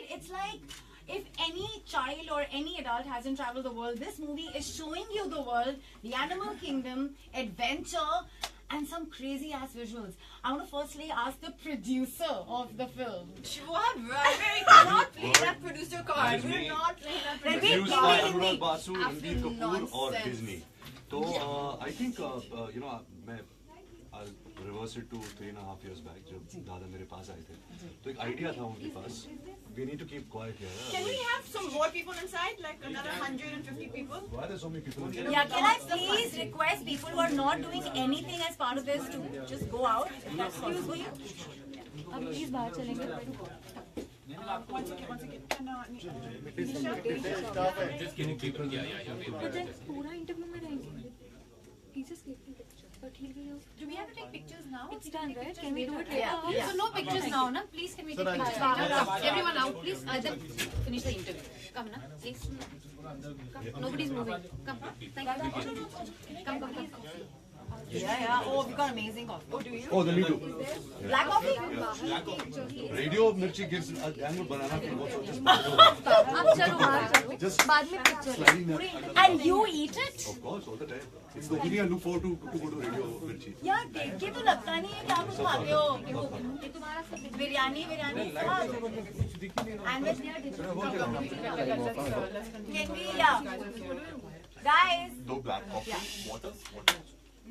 right? It's like if any child or any adult hasn't traveled the world, this movie is showing you the world, the animal kingdom, adventure, and some crazy ass visuals. I want to firstly ask the producer of the film. What? We cannot play that producer card. We're not playing that producer Produced card. by Ranbir Basu, Ranbir Absolute Kapoor और nonsense. Disney. तो I think I'll reverse it to 3.5 years back जब दादा मेरे पास आए थे. तो एक idea था उनके पास. We need to keep quiet here. Can we have some more people inside? Like another 150 people? Why are there so many people in here? Yeah, can I please request people who are not doing anything as part of this to just go out? If that's possible. अब please बाहर चलेंगे. One second. Just kidding, people. Yeah. But then पूरा interview में रहेंगे. He just gave me picture, but he'll be. Do we have to take pictures now? It's done, right? Can we do it Yeah. later? So no pictures now, na? Please, can we take pictures? Everyone out, please. Then finish the interview. Come, na? Please. Come. Nobody's moving. Come. Thank you. Come. Yeah. Oh, we got amazing coffee. Oh, do you? Oh, then me too. Black coffee? Radio Mirchi gives a angle banana for also just अब चलो बाहर चलो. just बाद में picture. sliding there. And you eat it? Of course, all the time. It's the only thing I look forward to go to Radio Mirchi. यार देख के तो लगता नहीं है कि आप लोग खाते हो. बिरयानी सब. And with can we, guys. No black coffee, water.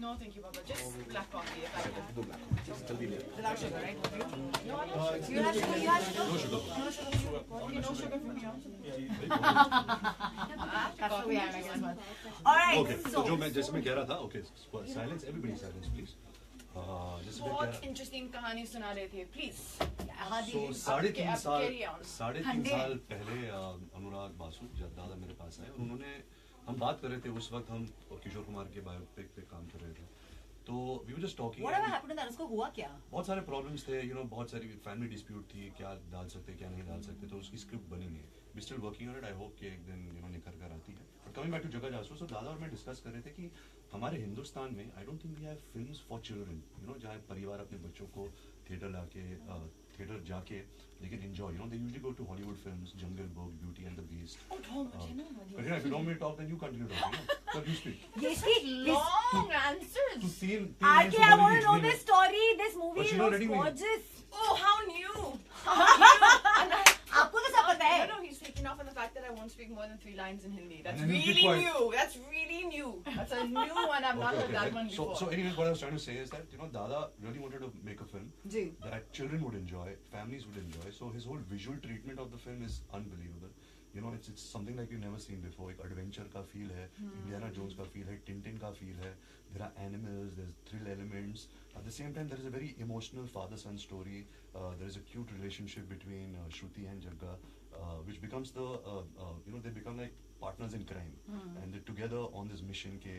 No, thank you, Baba. Just black coffee. If I can. No black coffee. Just tell me there. Without sugar, right? You have sugar? You have sugar? No sugar. Okay, no sugar for me also. That's the way I like it. Alright, Okay, so. so जो मैं जैसे मैं कह रहा था, okay, silence, everybody silence, please. जैसे मैं कह बहुत रहा interesting कहानी सुना रहे थे, please. So 3.5 साल carry on. पहले अनुराग बासु जब दादा मेरे पास आए और उन्होंने हम बात कर रहे थे उस वक्त हम किशोर कुमार के बायोपिक पे काम कर रहे थे तो we were just talking. Whatever happened to that? उसको हुआ क्या? बहुत सारे प्रॉब्लम्स थे बहुत सारी फैमिली डिस्प्यूट थी क्या डाल सकते क्या नहीं डाल सकते तो उसकी स्क्रिप्ट बनी नहीं है we still working on it I hope कि एक दिन निकल कर आती है बट कमिंग बैक टू जगह जासूस तो दादा और मैं डिस्कस कर रहे थे कि हमारे हिंदुस्तान में I don't think we have films for children जहाँ परिवार अपने बच्चों को थिएटर जाके they can enjoy. They usually go to Hollywood films, Jungle Book, Beauty and the Beast. Katrina, if you don't want me to talk, then you continue talking. But you speak. Long answers. RK, I want to know this story. This movie looks gorgeous. Oh, how new! आपको तो सब पता है. No, he's taking off on the fact that I won't speak more than 3 lines in Hindi. That's And then you really keep quiet. new. That's really new. That's a new one. I've not heard that one before. So anyways, what I was trying to say is that Dada really wanted to make a film ji. that children would enjoy, families would enjoy. So his whole visual treatment of the film is unbelievable. It's something like you've never seen before. एक adventure का feel है, Indiana Jones का feel है, Tintin का feel है. There are animals, there's thrill elements. At the same time, there is a very emotional father-son story. There is a cute relationship between Shruti and Jagga, which becomes they become like partners in crime, and they're together on this mission. के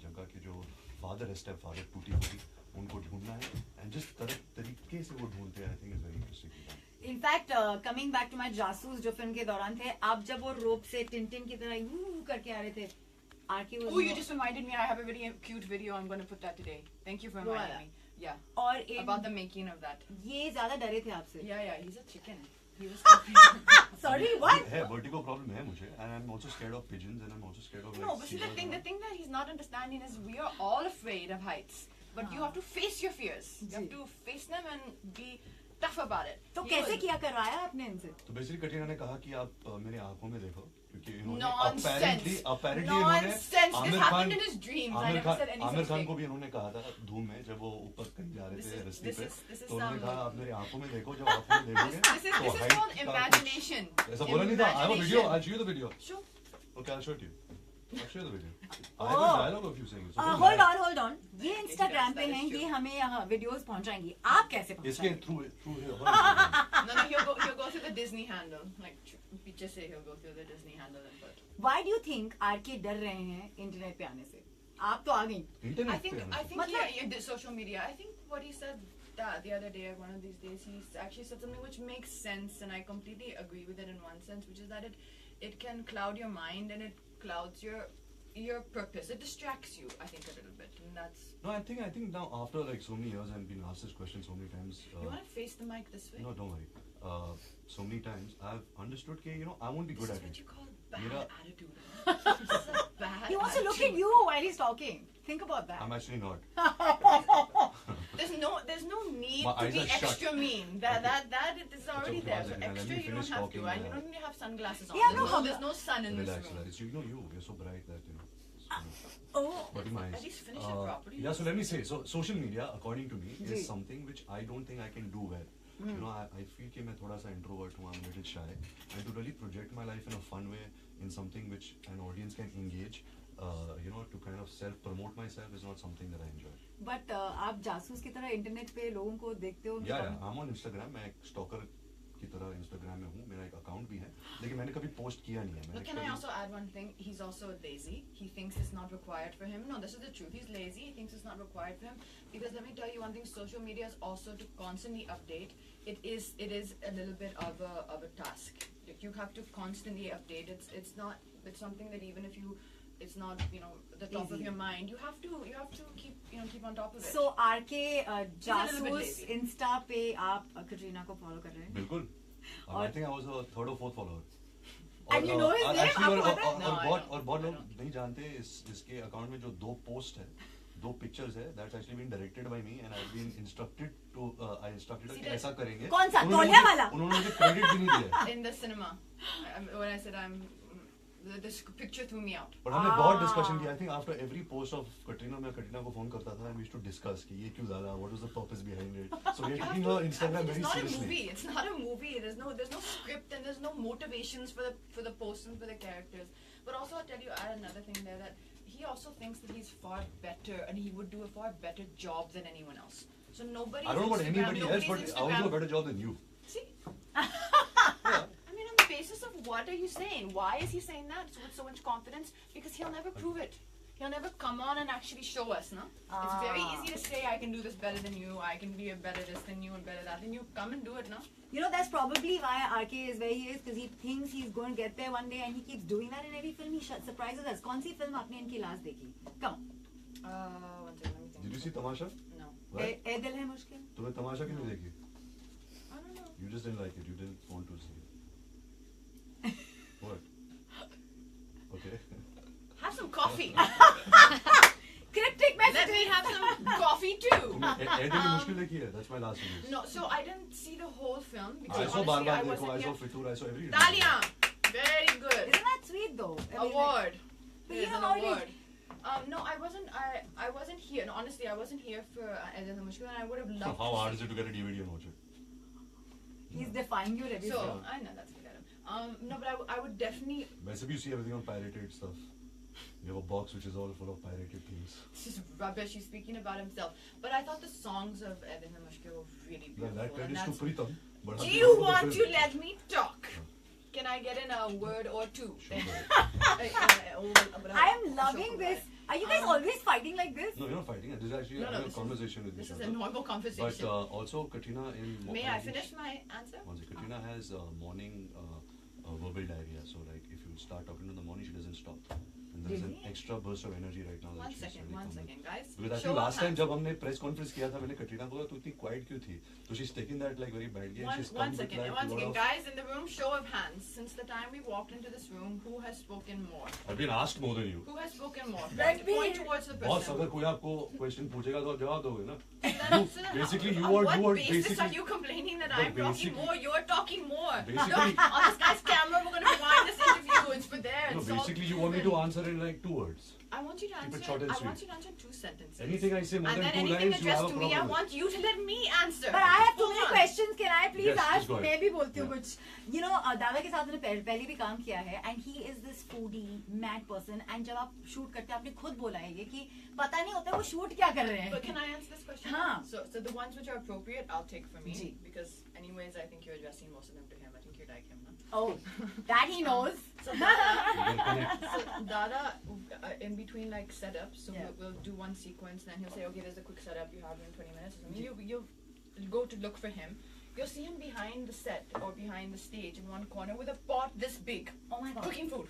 Jagga के जो father है, stepfather टूटी हुई, उनको ढूंढना है, and जिस तरीके से वो ढूंढते हैं, I think is very interesting. In fact, coming back to my जासूस जो फिल्म के दौरान थे, आप जब वो रोप से टिंटिन की तरह यूं करके आ रहे थे, RK was. Oh, you just reminded me. I have a very cute video. I'm going to put that today. Thank you for reminding me. Yeah. और About the making of that. ये ज़्यादा डरे थे आपसे. Yeah. He's a chicken. He was. Sorry, what? है vertigo problem है मुझे, and I'm also scared of pigeons, and I'm also scared of. No, but see the thing that he's not understanding is we are all afraid of heights, but you have to face your fears. You have to face them and be tough about it. तो कैसे किया करवाया आपने इनसे? तो basically Katrina ने कहा कि आप मेरी आंखों में देखो क्योंकि Nonsense. apparently Nonsense. This happened in his dreams. I never said anything. Aamir Khan को भी इन्होंने कहा था धूम में जब वो ऊपर कहीं जा रहे थे रस्ते पे तो उन्होंने कहा आप मेरी आंखों में देखो जब आंखों में देखोगे This is called imagination. ऐसा बोला नहीं था I have a video I'll show you the video Sure. Okay I'll show it to you I'll show you the video I have a dialogue of you saying it hold on ये Instagram पे हैं ये हमें यहाँ videos पहुँचाएंगी आप कैसे इसके पहुँचाएंगे? through here No, he'll go through the Disney handle. Like just say he'll go through the Disney handle and put. Why do you think RK डर रहे हैं इंटरनेट पे आने से? आप तो आ गई. I think yeah, social media. I think what he said that the other day, one of these days, he actually said something which makes sense, and I completely agree with it in one sense, which is that it can cloud your mind and it clouds your your purpose. It distracts you, I think, a little bit, and that's. No, I think now after like so many years and been asked this question so many times. You want to face the mic this way? No, don't worry. So many times I've understood that I won't be good This at is it. what you call bad Mera- attitude. This is a bad He wants to look at attitude. you while he's talking. Think about that. I'm actually not. There's no need My to eyes be are shut. extra mean. That is already okay, there. one So second, let extra me you don't finish have to, talking and you now. don't need to have sunglasses on. Yeah, There's no sun in Relax, this room. relax. You're so bright that Oh. But my eyes. At least finish it properly. Yeah, so let me say, so social media, according to me, ji. is something which I don't think I can do well. I feel कि मैं थोड़ा सा introvert हूँ, I'm a little shy, and to really project my life in a fun way, in something which an audience can engage, to kind of self-promote myself is not something that I enjoy. But आप जासूस की तरह internet पे लोगों को देखते हो? Yeah, I'm on Instagram. मैं एक stalker की तरह Instagram में हूँ. मेरा एक account भी है, लेकिन मैंने कभी post किया नहीं है. But can I also add one thing? He's also lazy. He thinks it's not required for him. No, this is the truth. He's lazy. He thinks it's not required for him. Because let me tell you one thing: social media is also to constantly update. It is a little bit of a task. You have to constantly update. It's something that even if you, it's not the top of Easy. your mind. You have to keep on top of it. So RK little bit जासूस lazy. Insta पे आप कटरीना को follow कर रहे हैं? बिल्कुल. I think I was a third or fourth follower. And you know his name? Actually, आपको पता है? No, I don't. और बहुत लोग नहीं जानते इसके अकाउंट में जो 2 पोस्ट है, 2 पिक्चर्स है, that's actually been directed by me and I've been instructed See कि that- ऐसा करेंगे. कौन सा? उन्होंने तौलिया मुझे- वाला? उन्होंने मुझे क्रेडिट भी नहीं दिया. In the cinema, when I said this picture threw me out. But हमने बहुत डिस्कशन किया. I think after every post of Katrina, मैं Katrina को फोन करता था and we used to discuss कि ये क्यों डाला, what was the purpose behind it. So we're taking her Instagram very It's not a seriously. movie. It's not a movie. There's no script and there's no motivations for the posts and for the characters. But also I'll tell you, add another thing there, that he also thinks that he's far better and he would do a far better job than anyone else. So nobody's I don't know about Instagram, anybody else, nobody's but I will do a Instagram. better job than you. See? I mean, on the basis of what are you saying? Why is he saying that with so much confidence? Because he'll never prove it. He'll never come on and actually show us, no? It's very easy to say, I can do this better than you, I can be a better this than you and better that than you. Come and do it, no? That's probably why RK is where he is, because he thinks he's going to get there one day and he keeps doing that in every film. He surprises us. कौन सी film आपने इनकी last देखी? Come on. One second, let me think. Did you see Tamasha? No. Right? ए दिल है मुश्किल? तूने तमाशा क्यों नहीं देखी? I don't know. You just didn't like it. You didn't want to see it. What? Okay. Have some coffee. Cryptic Let messages. me have some coffee too. तूने ए दिल मुश्किल देखी है? That's my last release. No, so I didn't see the whole film because I saw bar honestly I बार देखो, wasn't I saw here. Fitoor, I saw every. Talia, very good. Isn't that sweet though? I mean, Award. But There's you know an how it is. award. No, I wasn't here. No, honestly, I wasn't here for Edin Mushkil, and I would have So loved. how to hard see- is it to get a DVD and watch it? He's defying you at every So film. I know that's forget him. No, but I would definitely. वैसे भी you see everything on pirated stuff. You have a box which is all full of pirated things. This is rubbish. He's speaking about himself. But I thought the songs of Edin Mushkil were really Well, beautiful. that and credit is to that's- Pritam. But Do I'm you talking about want the to film. let me talk? Can I get in a word or two? Sure. I am loving this. Are you guys always fighting like this? No, you're not fighting. This is actually No, having a this is- conversation with This each is a other. normal But conversation. also Katrina in. May I finish my answer? One second. Katrina has morning verbal diarrhea. So like if you start talking in the morning, she doesn't stop. And there's an Really? extra burst of energy right now. that One she's second, really one coming. second, guys. Because I Show think of last time hands. जब हमने press conference किया था मैंने कटरीना को बोला तू इतनी quiet क्यों थी? So she's taken that like very badly and she's come One with second, like one lot second, of. guys in the room, show of hands. Since the time we walked into this room, who has spoken more? I've been asked more than you. Who has spoken more? Ranbir. Point towards the Boss person. अगर कोई आपको question पूछेगा तो आप जवाब दोगे ना? So then basically, you on are what basis basically. are you complaining that But I'm talking basically- more? You're talking more. Basically- Look, on this guy's camera, we're gonna rewind this interview. It's for there. No, It's all basically you want me to proven. answer in like 2 words. I want you to Keep it answer. short and I sweet. want you to answer in 2 sentences. Anything I say more And than then 2 anything lines, you have addressed a to me, problem. I want you to let me answer. But I have too Hold many on. questions. Can I please Yes, ask? please go ahead. मैं भी बोलती हूँ Yeah. कुछ. दावा के साथ मैंने पहले भी काम किया है, and he is this foodie mad person. And जब आप shoot करते हैं, आपने खुद बोला है ये कि पता नहीं होता वो shoot क्या कर रहे हैं. But can I answer this question? हाँ. So the ones which are appropriate, I'll take for me. Ji. Because anyways, I think you're addressing most of them to him. I think you like him, no? Oh, that he knows. So Dada, in between like setups, so Yeah. we'll do one sequence, then he'll say, okay, there's a quick setup, you have in 20 minutes. I mean, you'll go to look for him. You'll see him behind the set or behind the stage in one corner with a pot this big, Oh my god. cooking food.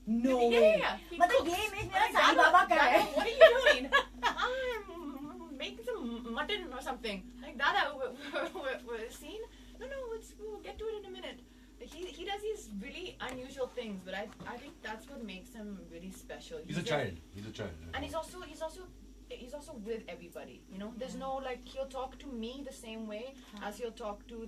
No Yeah, way. yeah, he मतलब cooks. ये image मेरा Like, Sai Dada, बाबा का Dada, है. what are you doing? I'm making some mutton or something. Like, Dada, we're scene? No, we'll get to it in a minute. He does these really unusual things, but I think that's what makes him really special. He's a child. He's a child. And he's also with everybody, you know. There's no, like, he'll talk to me the same way as he'll talk to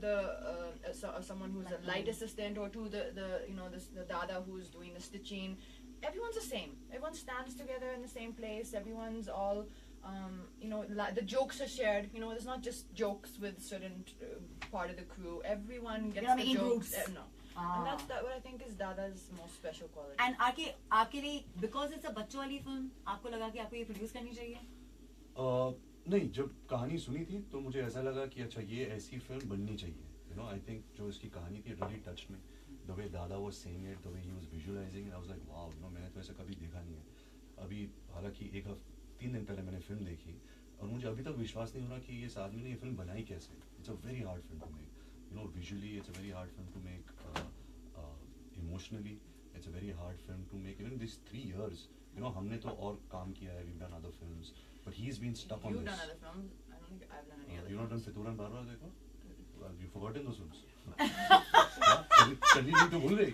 someone who's a light assistant, or to the Dada who's doing the stitching. Everyone's the same. Everyone stands together in the same place. Everyone's all the jokes are shared. You know, it's not just jokes with certain part of the crew. Everyone gets the making jokes. groups. No. And that's what I think is Dada's most special quality. And आपके लिए because it's a बच्चों वाली film, आपको लगा कि आपको ये produce करनी चाहिए? नहीं, जब कहानी सुनी थी तो मुझे ऐसा लगा कि अच्छा ये ऐसी फिल्म बननी चाहिए. You know, I think जो इसकी कहानी थी, it really touched me. The way Dada was saying it, the way he was visualizing it, I was like, wow, you know, मैंने तो ऐसा कभी देखा नहीं है. अभी हालांकि 3 दिन पहले मैंने फिल्म देखी और मुझे अभी तक विश्वास नहीं हो रहा कि इस आदमी ने ये फिल्म बनाई कैसे. It's a very hard film to make. You know, visually it's a very hard film to make. Emotionally, it's a very hard film to make. Even these 3 years, you know, हमने तो और काम किया है. We've done other films, but he's been stuck on You've this. done other films. I don't think I've done any other. You've not done films. Fitoor and Barbar, देखो? You've forgotten those films. चलिए तो भूल गई.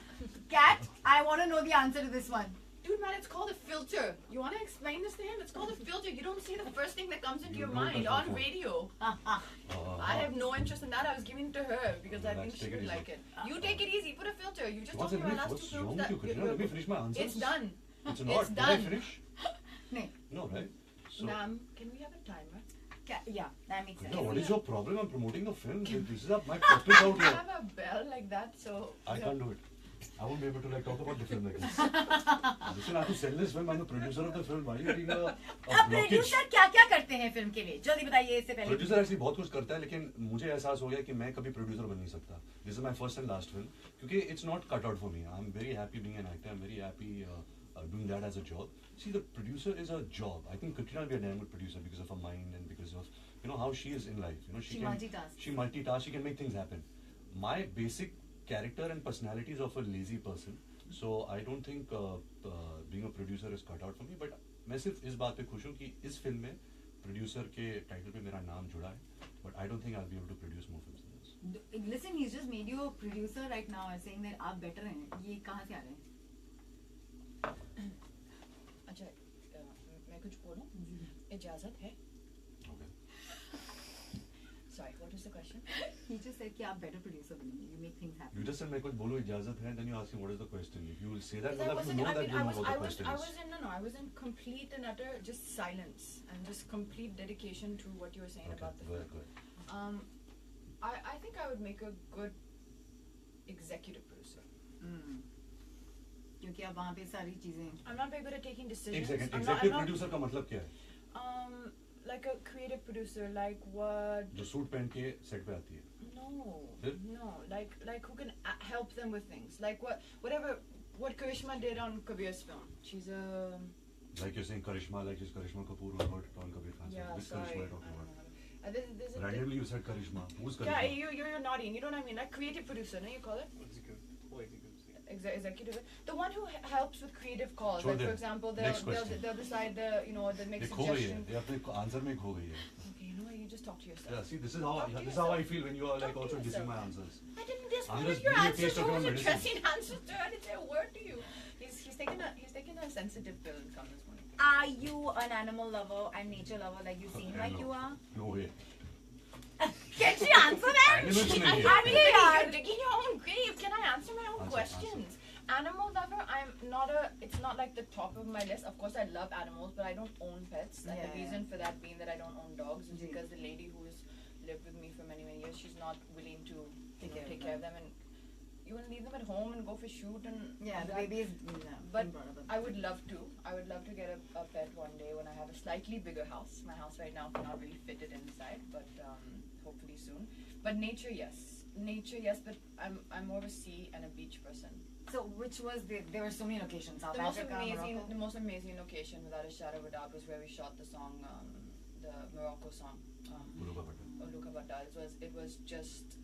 Cat, I want to know the answer to this one. Dude, man, it's called a filter. You want to explain this to him? It's called a filter. You don't say the first thing that comes into your mind on radio. I have no interest in that. I was giving it to her because I think she would like it. You take it easy. Put a filter. You just told me my last 2 films that... Let me finish my answer. It's done. It's not. It's Did I done. finish? No. No, right? So, Ma'am, can we have a timer? Yeah, that makes sense. no, what is your problem? I'm promoting the film. This is my purpose out I here. have a bell like that, so... I can't do it. I won't be able to talk about the film like this. Listen, I have to sell this film. I'm the producer of the film. Why are you being a अब blockage? producer क्या करते हैं film के लिए? जल्दी बताइए इससे पहले. Producer actually बहुत कुछ करता है, लेकिन मुझे एहसास हो गया कि मैं कभी producer बन नहीं सकता. This is my first and last film. क्योंकि it's not cut out for me. I'm very happy being an actor. I'm very happy doing that as a job. See, the producer is a job. I think Katrina will be a damn good producer because of her mind and because of how she is in life. You know, she multitasks. She can make things happen. My basic character and personality is of a lazy person, so I don't think being a producer is cut out for me. But मैं सिर्फ इस बात पे खुश हूँ कि इस film में producer के title पे मेरा नाम जुड़ा है. But I don't think I'll be able to produce more films than this. Listen, he's just made you a producer right now and saying that आप better हैं. ये कहाँ से आ रहे हैं? अच्छा, मैं कुछ बोलूं? इजाजत है? Okay. Sorry, what was the question? He just said कि आप better producer बनेंगे. You make things happen. You just said मैं कुछ बोलूँ इजाजत है, then you ask me what is the question. If you will say that, Because then you know that you know what the question I is. was in complete and utter just silence and just complete dedication to what you were saying about the Good, film. good. I think I would make a good executive producer. क्योंकि आप वहाँ पे सारी चीजें. I'm not very good at taking decisions. एक second, I'm executive not- producer का मतलब क्या है? Like a creative producer, like what? जो सूट पहन के सेट पे आती है. Then? No, like who can help them with things, like what Karishma did on Kabir's film. She's a Like you're saying Karishma, like she's Karishma Kapoor who worked on Kabir Khan's film. Which sorry. Karishma are you talking about? There's a Randomly you said Karishma. Who's yeah, Karishma? you're nodding. You know what I mean? Like creative producer, no? You call it executive. The one who helps with creative calls. छोड़ Like they. for example, Next question. they'll decide they'll make ये खो गई है. suggestions. ये अपने answer में खो गई है. Okay, you know what? You just talk to yourself. Yeah, see, this is Talk to how yourself. I feel when you are like Talk to also dissing yourself. my answers. I didn't diss I'm one just of your giving you a answers. taste of You your was medicine. addressing answers to her. I didn't say a word to you. He's taken a sensitive pill and come this morning. Are you an animal lover and nature lover like you seem like you are? No way. Can she answer that? Animals नहीं है. You're digging your own grave. Can I answer my own Answer, questions? Animal lover, it's not like the top of my list. Of course, I love animals, but I don't own pets. And the Yeah. reason for that being that I don't own dogs is Ji. because the lady who's lived with me for many, many years, she's not willing to take care of them. And you want to leave them at home and go for shoot and Yeah, the that. baby is. But I would love to. I would love to get a pet one day when I have a slightly bigger house. My house right now cannot really fit it inside, but hopefully soon. But nature, yes. But I'm more of a sea and a beach person. So which was there were so many locations. South The most Africa, amazing, Morocco. the most amazing location, without a shadow of a doubt, was where we shot the song, the Morocco song, Uluka Batal. It was just.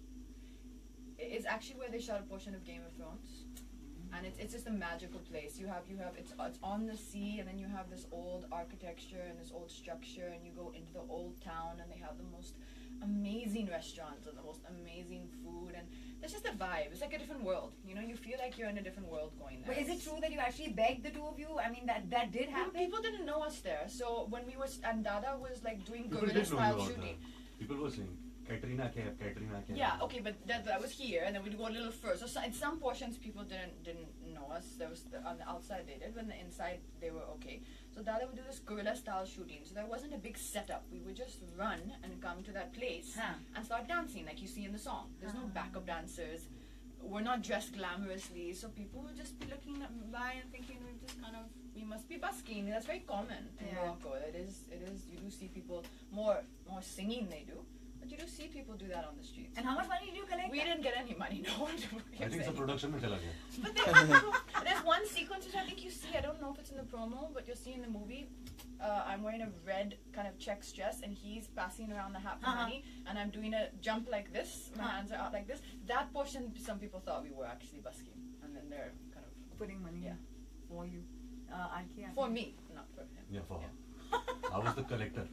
It's actually where they shot a portion of Game of Thrones. and it's just a magical place. You have it's on the sea, and then you have this old architecture and this old structure, and you go into the old town, and they have the most amazing restaurants and the most amazing food, and there's just a vibe. It's like a different world. You know, you feel like you're in a different world going there. But is it true that you actually begged the two of you? I mean, that did happen. People didn't know us there, so when we was and Dada was like doing People guerrilla did know style you out shooting. there. People were saying, Katrina kaif. Yeah, okay, but that was here, and then we'd go a little further. So in some portions, people didn't know us. There was on the outside they did, but on the inside they were okay. So Dada would do this guerrilla style shooting. So there wasn't a big setup. We would just run and come to that place and start dancing, like you see in the song. There's no backup dancers. We're not dressed glamorously, so people would just be looking by and thinking we must be busking. That's very common in Morocco. It is. You do see people more singing they do. But you do see people do that on the streets. And how much money did you collect? We didn't get any money. No one. I think it's a production में चला गया. But there's one sequence which I think you see. I don't know if it's in the promo, but you'll see in the movie. I'm wearing a red kind of check dress, and he's passing around the hat for money, and I'm doing a jump like this. My hands are out like this. That portion, some people thought we were actually busking, and then they're kind of putting money for you. For me, not for him. Yeah, for her. I was the collector.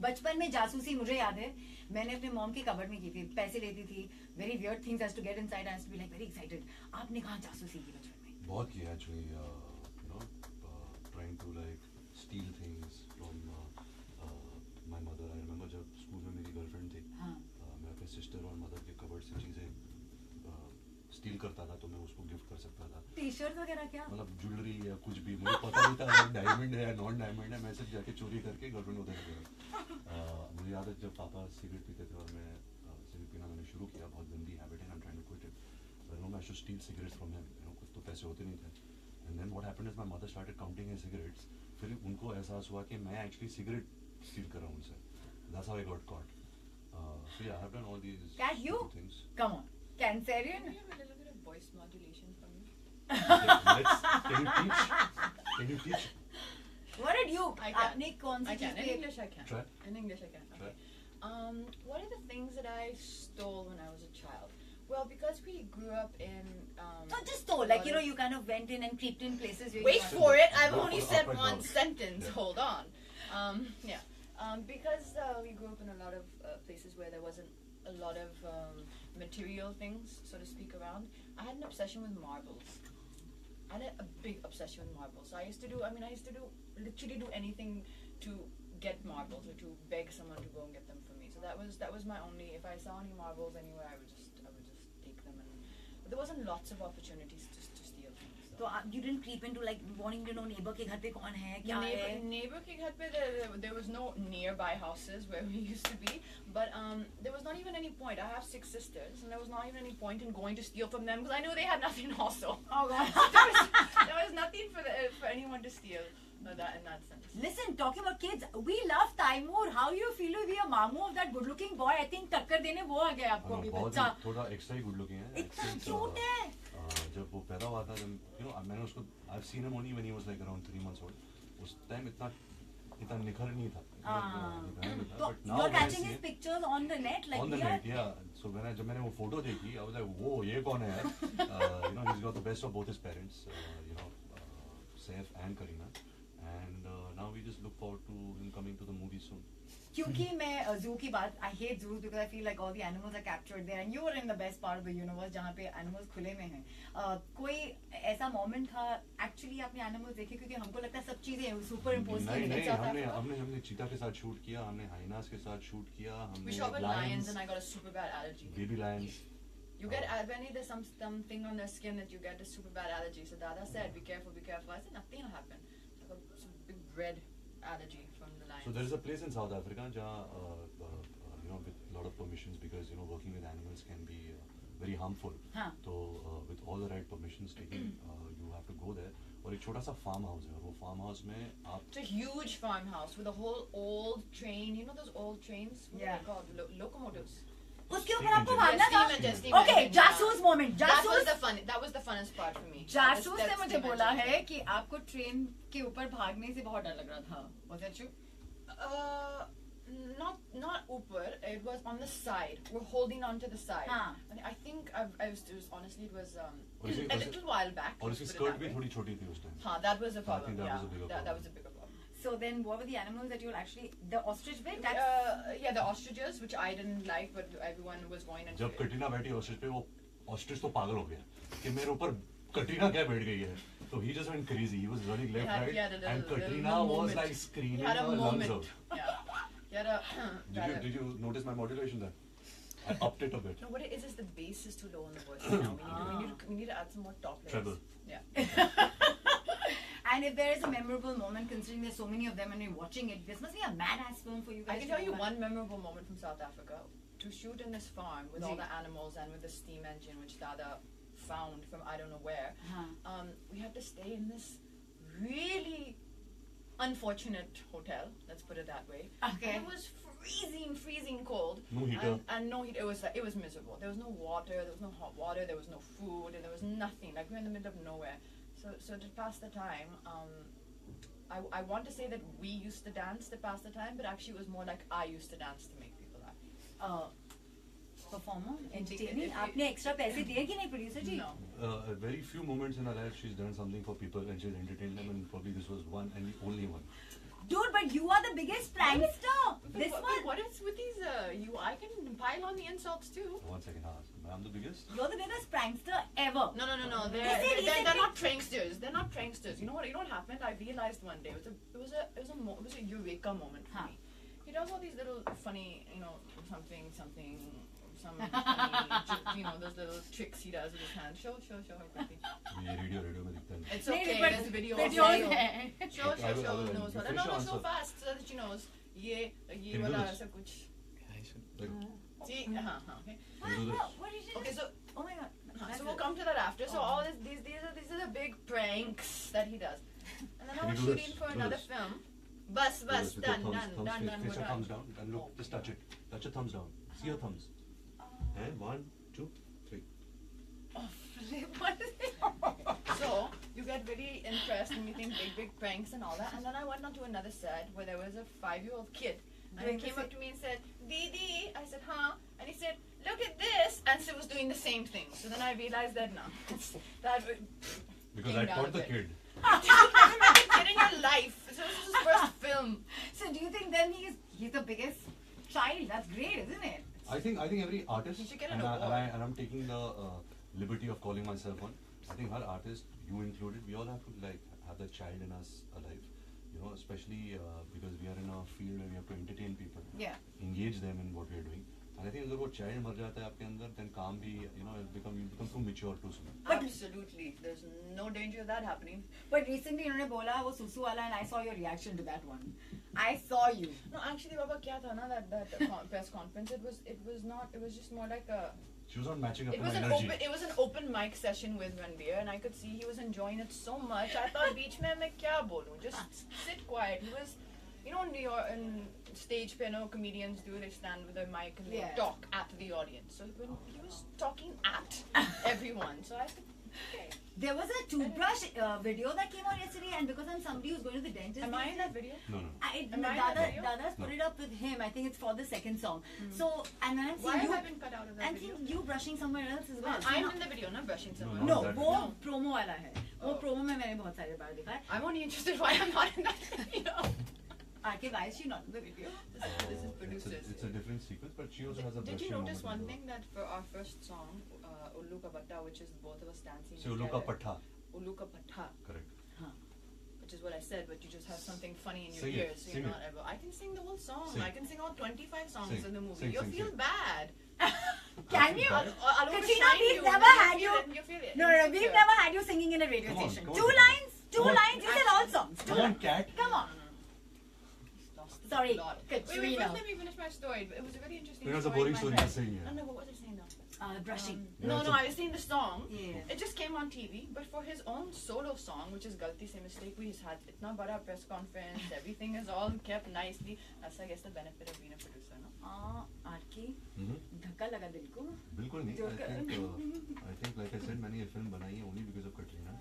बचपन में जासूसी मुझे याद है मैंने अपने mom की cupboard में की थी पैसे लेती थी very weird things has to get inside I has to be like very excited आपने कहां जासूसी की बचपन में बहुत किया actually trying to like steal things from my mother. I remember जब स्कूल में मेरी गर्लफ्रेंड थी मैं अपने सिस्टर और मदर के कबर्ड से चीजें स्टील करता था तो मैं उसको गिफ्ट कर सकता था टी-शर्ट वगैरह क्या मतलब ज्वेलरी या कुछ भी मुझे पता नहीं था डायमंड है या नॉन डायमंड है मैं सिर्फ जाके चोरी करके गर्लफ्रेंड को दे गया मुझे याद है जब पापा सिगरेट पीते थे और मैं सिगरेट पीना मैंने शुरू किया बहुत गंदी हैबिट है I am trying to quit it I know I should steal cigarettes from him you know कुछ तो पैसे होते नहीं थे and then what happened is my mother started counting his cigarettes फिर उनको एहसास हुआ कि मैं एक्चुअली सिगरेट स्टील कर रहा हूं उनसे that's how I got caught so yeah I have done all these things come on Cancerian? Voice modulation from me. Can you teach? What did you? I can. आपने कौन सी I can. Cheese In पे- English I can. Try. In English I can. Okay. What are the things that I stole when I was a child? Well, because we grew up in. So just told, like you know, you kind of went in and creeped in places. Where Wait you for it. I've Go only for said up and one down. sentence. Yeah. Hold on. Because we grew up in a lot of places where there wasn't a lot of material things, so to speak, around. I had an obsession with marbles. I had a big obsession with marbles. I used to literally do anything to get marbles or to beg someone to go and get them for me. So that was my only. If I saw any marbles anywhere, I would just take them. But there wasn't lots of opportunities to steal things. So you didn't creep into like wanting to know neighbor के घर पे कौन है क्या है Neighbor ke ghar pe there was no nearby houses where we used to be, but there was not even any point. I have 6 sisters, and there was not even any point in going to steal from them because I knew they had nothing also. Oh God. There was nothing for anyone to steal in that sense. Listen, talking about kids, we love Taimur. How you feel to be a mamu of that good-looking boy? I think टक्कर देने वो आ गया आपको भी बहुत बच्चा. थोड़ा extra ही good looking है इतना cute है. जब वो पैदा हुआ था जब यू नो मैंने उसको I have seen him only when he was like around 3 months old उस टाइम इतना निखर नहीं था So you're catching his pictures on the net, like on the net, yeah. So जब मैंने वो फोटो देखी, I was like, वो ये कौन है यार? You know, he's got the best of both his parents, you know, Saif and Katrina, and now we just look forward to him coming to the movie soon. क्योंकि मैं zoo की बात, I hate zoos because I feel like all the animals are captured there, and you are in the best part of the universe जहाँ पे animals खुले में हैं. कोई ऐसा moment था actually आपने animals देखे क्योंकि हमको लगता है सब चीजें super impose की नहीं हमने चीता के साथ शूट किया, हमने हाइनास के साथ शूट किया, हमने We shot with lions, and I got a super bad allergy. baby lions. You get when there's something on their skin that you get a super bad allergy. So Dada said, "Be careful, be careful." I said, "Nothing will happen." I got some big red allergy from the lions. So there is a place in South Africa जहाँ you know with a lot of permissions because you know working with animals can be very harmful. So with all the right permissions taken, you have to go there. और एक छोटा सा farm house है और वो farm house में आप It's a huge farmhouse with a whole old train. You know those old trains? What are they called? Locomotives. उसके ऊपर आपको भागना Steam था. engine, steam Okay, engine, जासूस moment. That जासूस was the funnest part for me. जासूस ने That's मुझे steam बोला engine. है कि आपको ट्रेन के ऊपर भागने से बहुत डर लग रहा था. Was that true? Not upper. It was on the side. We're holding on to the side. हाँ. And I think it was honestly it was Or is it- a was it- little while back. और let's इसकी put it skirt that भी way. थोड़ी छोटी थी उस time. Huh, that was a problem. that Yeah, was a bigger that problem. was a bigger problem. So then, what were the animals that you actually the ostrich bit? That's Yeah, the ostriches, which I didn't like, but everyone was going and. जब कटरीना बैठी ostrich पे, वो ostrich तो पागल हो गया कि मेरे ऊपर कटरीना क्या बैठ गई है. So he just went crazy. He was running left, He right, had a little- and Katrina little was moment. like He screaming had a her lungs moment. out. Yeah. He had a. Did you notice my modulation there? I upped it a bit. No, what it is the bass is too low on the voice right now. We need to add some more top layers. Treble. Yeah. and if there is a memorable moment, considering there's so many of them and you're watching it, this must be a mad ass film for you guys. I can to tell you go one memorable moment from South Africa. To shoot in this farm with all the animals and with the steam engine, which Dada found from I don't know where, we had to stay in this really unfortunate hotel. Let's put it that way. Okay. And it was freezing cold. No heater. And no heat. It was miserable. There was no water. There was no hot water. There was no food, and there was nothing. Like we were in the middle of nowhere. So to pass the time, I want to say that we used to dance to pass the time, but actually it was more like I used to dance to make people happy. Performer, entertaining. If- आपने extra पैसे दिए कि नहीं producer ji? No. Very few moments in her life she's done something for people and she's entertained them, and probably this was one and the only one. Dude, but you are the biggest prankster. This But one. what is with these? I can pile on the insults too. One second, I'm the biggest. You're the biggest prankster ever. No. Is it- They're not pranksters. They're not pranksters. You know what happened? I realized one day it was a eureka moment for me. He does all these little funny, something, some funny, those little tricks he does with his hand. Show her quickly. ये radio में दिखता है. It's okay. but There's video. videos also. है. Show. I will- Knows you what. finish No, your so answer. fast so that she knows. ये Can you do वाला this? ऐसा कुछ. Like, See, okay. can you do this? What did you Okay, do? so Oh my god. That's so we'll it. come to that after. So all these are the big pranks that he does. And then I Can was you do shooting this? for Do another this. film. Bus, Do this with your done. Face We're your thumbs done. down and look. Just touch it. Touch your thumbs down. See your thumbs. And 1, 2, 3. What is it? So you get very impressed and you think big pranks and all that. And then I went on to another set where there was a 5-year-old kid. And he Doing the came up to me and said, Didi. I said, huh? And he said, look at this. And so was doing the same thing. So then I realized that Because Came I down taught a the bit. kid. Kid in your life. So this was his first film. So do you think then he's the biggest child? That's great, isn't it? I think every artist, He should get an and award. I'm taking the liberty of calling myself one. I think her artist, you included, we all have to have the child in us alive. Especially because we are in a field where we have to entertain people, Yeah. engage them in what we are doing. And I think अगर वो child मर जाता है आपके अंदर, then काम भी, you become too mature too soon. Absolutely. There's no danger of that happening. But recently उन्होंने बोला वो सुसु वाला, and I saw your reaction to that one. I saw you. No, actually, Baba, क्या था ना that press conference? It was not. It was just more like a. She was not matching up It to was my an energy. open. It was an open mic session with Ranbir, and I could see he was enjoying it so much. I thought, beach mein मैं क्या बोलूं? Just sit quiet. He was, in New York, in stage comedians do, they stand with a mic and they Yeah. talk at the audience. So when he was talking at everyone, so I said, okay. There was a toothbrush video that came out yesterday, and because I'm somebody who's going to the dentist. Am I in that video? No. Am I in that video? Dada's put it up with him. I think it's for the second song. So, and then I'm Why seeing have you. I been cut out of that I'm video? seeing you brushing somewhere else as well. I'm in the video, not brushing someone. No, that वो video. promo वाला है. वो Oh. promo में मैंने बहुत सारे बार देखा है. I'm only interested why I'm not in that video. आके why is she not in the video? This is producers. It's a different sequence, but she also has a Did you brushing notice one moment thing that for our first song, Uluka Patta, which is both of us dancing So Uluka together. Patta. Uluka Patta, Correct. which is what I said, but you just have something funny in your Sing it, ears, so sing you're it. not ever. I can sing the whole song. Sing. I can sing all 25 songs Sing. in the movie. Sing, You'll sing, feel sing. bad. Can you? I'll Katrina, overshine we've you. never You'll had feel you- it, you'll feel it. No, we've Insecure. never had you singing in a radio Come on, station. come Two on. lines. Come on. You said all songs. Come on, cat. Come on. Lost it. Sorry, Lot. Katrina. Wait, first let me finish my story. It was a very interesting It was a story in boring my story head. just saying, yeah. No, what was I saying though? Brushing. No, it's no, a- I was saying the song. Yeah. It just came on TV, but for his own solo song, which is Galti Se Mistake, we had it's not about our press conference, everything is all kept nicely. That's, I guess, the benefit of being a producer, no? RK Mhm. धक्का लगा दिल को. बिल्कुल नहीं. Joker. I think, like I said, मैंने ये film बनाई है only because of Katrina.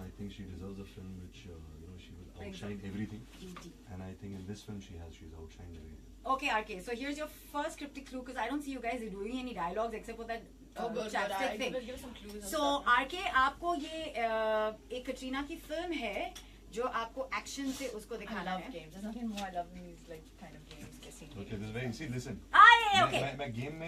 I think she deserves a film which, she will outshined everything. And I think in this film she's outshined everything. Okay, RK. So here's your first cryptic clue, because I don't see you guys doing any dialogues except for that chapstick thing. Give us some clues. So RK, आपको ये एक कटरीना की film है जो आपको action से उसको I दिखाना love है. games. There's nothing more I love these like kind of games. Okay, this is very easy. Listen. Ah, yeah, yeah, okay. मैं game में